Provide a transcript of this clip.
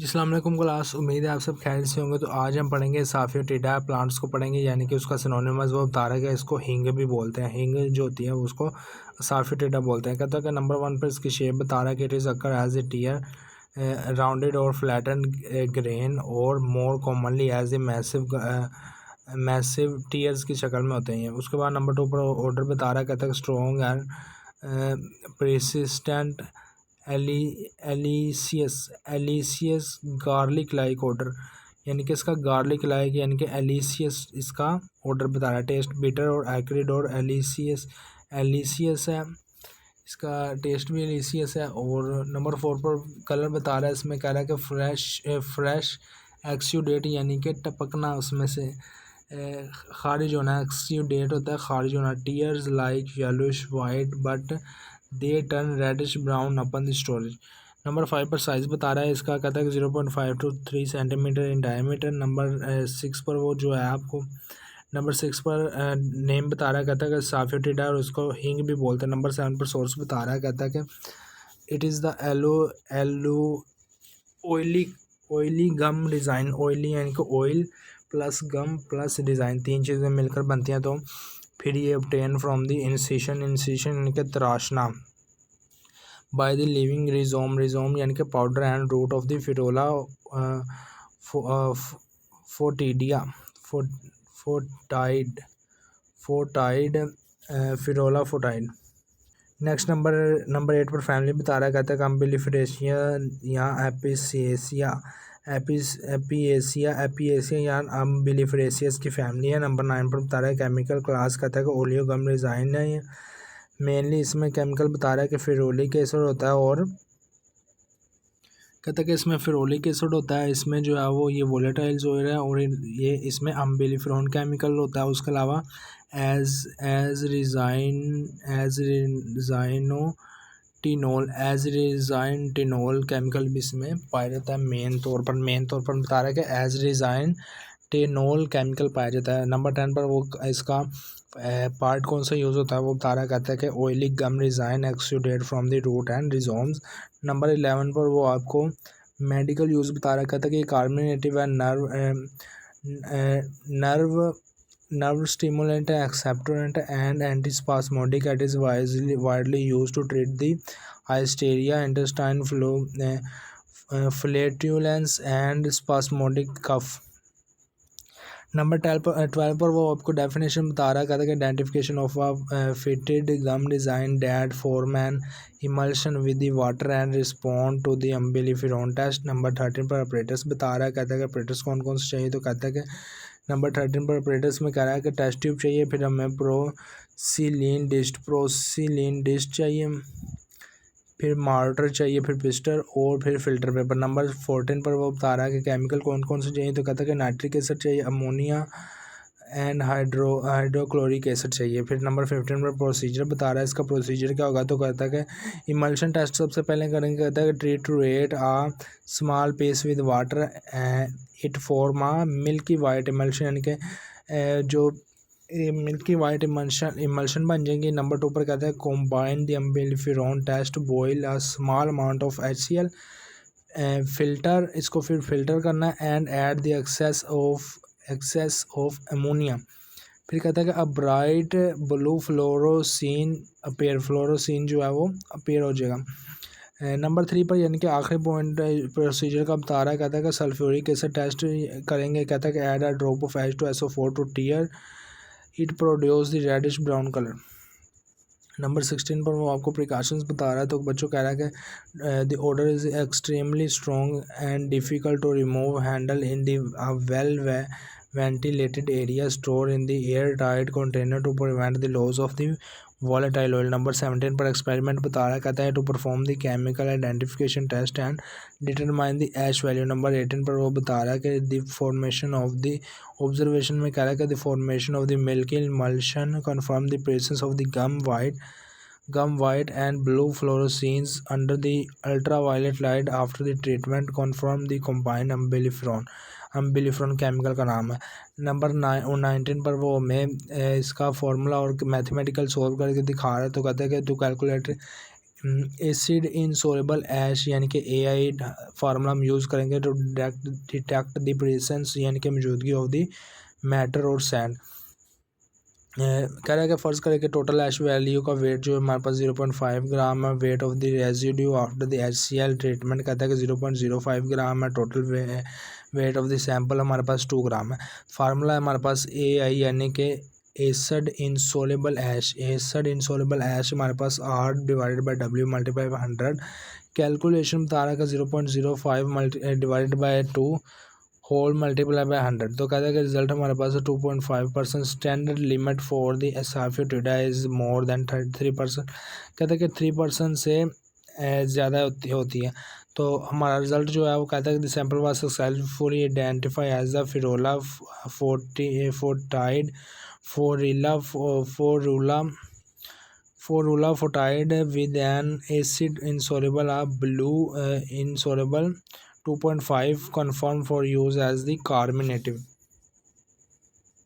अस्सलाम वालेकुम क्लास, उम्मीद है आप सब खैरियत से होंगे। तो आज हम पढ़ेंगे साफियोटिडा प्लांट्स को पढ़ेंगे, यानी कि उसका सिनोनिमस वो बता रहा है कि इसको हिंग भी बोलते हैं। हिंग जो होती है उसको साफियोटिडा बोलते हैं। कहता है कि नंबर 1 पर इसकी शेप बता रहा है कि it is occur as a tear rounded और फ्लैटन ग्रेन और more commonly as a massive tears की शक्ल में होते हैं। उसके बाद नंबर 2 पर ऑर्डर बता रहा है, कहता है strong and persistent alliaceous garlic like odour, यानी कि इसका गार्लिक लाइक यानी कि एलिसियस इसका ऑर्डर बता रहा है। टेस्ट बिटर और एक्रिड और एलिसियस है, इसका टेस्ट भी एलिसियस है। और नंबर 4 पर कलर बता रहा है, इसमें कह रहा है कि फ्रेश एक्सुडेट, यानी कि टपकना, उसमें से खारिज होना। एक्सुडेट होता है खारिज होना। Tears like yellowish white but they turn reddish brown upon the storage. Number 5 पर साइज़ बता रहा है इसका, कहता है कि 0.5 to 3 centimetre in diameter. Number 6 पर वो जो है आपको नंबर 6 पर नेम बता रहा है, कहता है कि साफियोटिडा और उसको हिंग भी बोलते हैं। नंबर 7 पर सोर्स बता रहा है, कहता है कि it is the aloe oily gum design. Oily यानी कि oil plus gum plus design, तीन चीज़ें मिलकर बनती हैं। तो फिर ये obtain फ्रॉम द इंसिशन यानी कि तराशना, बाय द लिविंग रिजोम यानी कि powder and root of the ferula foetida foetida ferula foetida. Next number 8 पर फैमिली बता रहा है, कहता है कि अम्बिलिफरेशिया या एपिएसिया या अम्बिलिफरेसियस की फैमिली है। नंबर 9 पर बता रहा है केमिकल क्लास, कहता है कि ओलियो गम रिजाइन है। मेनली इसमें केमिकल बता रहा है कि फेरोलिक एसिड होता है, और कहता है कि इसमें फेरोलिक एसिड होता है। इसमें जो है वो ये वोलेटाइल ऑयल है, और ये इसमें अम्बिलिफेरॉन केमिकल होता है। उसके अलावा एज रिजाइनटिनोल केमिकल भी इसमें पाया जाता है। मेन तौर पर बता रहा है कि एज रिजाइनटिनोल केमिकल पाया जाता है। नंबर 10 पर वो इसका पार्ट कौन सा यूज़ होता है वो बता रहा है, कहता है कि oily gum resin exudate from the root and rhizomes. Number 11 पर वो आपको मेडिकल यूज़ बता रहा है, कहता है कि कार्मिनेटिव है, nerve stimulant, expectorant and antispasmodic. It is widely use to treat the hysteria, intestine flatulence and spasmodic cough. Number 12 पर वो आपको डेफिनेशन बता रहा है, कहता है कि identification of a fetid gum resin that form an emulsion with the water and respond to the umbelliferone test. Number 13 पर ऑपरेटर्स बता रहा है, कहता है कि ऑपरेटर्स कौन कौन से चाहिए। तो कहता है कि नंबर 13 पर ऑपरेटर्स में कह रहा है कि टेस्ट ट्यूब चाहिए, फिर हमें प्रोसिलीन डिस्ट चाहिए, फिर मार्टर चाहिए, फिर पिस्टर और फिर फ़िल्टर पेपर। नंबर 14 पर वो बता रहा है कि केमिकल कौन कौन से चाहिए। तो कहता है कि नाइट्रिक एसिड चाहिए, अमोनिया एंड हाइड्रोक्लोरिक एसिड चाहिए। फिर नंबर 15 पर प्रोसीजर बता रहा है, इसका प्रोसीजर क्या होगा। तो कहता है कि इमल्शन टेस्ट सबसे पहले करेंगे, कहता है कि treat a small piece with water it form a milky white emulsion, यानी कि जो मिल्की वाइट इमल्शन बन जाएंगे। नंबर 2 पर कहता है combine the umbelliferone test boil a small amount of HCl filter, इसको फिर फिल्टर करना है and add the excess of ammonia. फिर कहता है कि अब ब्राइट ब्लू फ्लोरोसिन जो है वो अपीयर हो जाएगा। नंबर 3 पर यानी कि आखिरी पॉइंट प्रोसीजर का बता रहा है, कहता है कि सल्फ्यूरिक एसिड टेस्ट करेंगे। कहता है कि add a drop of H2SO4 to tear it produce the reddish brown colour. Number 16 पर वो आपको प्रिकॉशंस बता रहा है। तो बच्चों कह रहा है कि the odour is extremely strong and difficult to remove handle in the well ventilated area, store in the air-tight container to prevent the loss of the volatile oil। Number 17 पर एक्सपेरिमेंट बता रहा है, कहता है to perform the chemical identification test and determine the ash value. Number 18 पर वो बता रहा है कि the formation of the observation में कह रहा है कि the formation of the milky emulsion confirm the presence of the gum white and blue fluorescence under the ultraviolet light after the treatment confirm the combined umbelliferone chemical का नाम है। Number 19 पर वो हमें इसका फार्मूला और मैथमेटिकल सॉल्व करके दिखा रहा है। तो कहते हैं कि टू कैलकुलेट एसिड इनसोलेबल ऐश यानी कि AI फार्मूला हम यूज़ करेंगे तो डिटेक्ट द प्रेजेंस यानी कि मौजूदगी ऑफ द मैटर और सैंड। कह रहा है कि फ़र्ज़ करें कि टोटल ऐश वैल्यू का वेट जो हमारे पास 0.5 ग्राम है, weight of the residue after the HCl treatment कहता है कि 0.05 ग्राम है, total weight of the sample हमारे पास 2 ग्राम है। फार्मूला है हमारे पास AI यानी कि acid insoluble ash. Acid insoluble ash हमारे पास R divided by W multiply by 100। Calculation बता रहा है कि 0.05 divided by 2 whole multiply by 100। तो कहता है कि रिजल्ट हमारे पास 2.5%। Standard limit for the asafoetida is more than 3%। कहता है कि 3% से ज़्यादा होती है। तो हमारा रिजल्ट जो है वो कहता है कि the sample was successfully identify as the ferula foetida ferula foetida with an acid insoluble blue insoluble 2.5 confirmed for use as the carminative।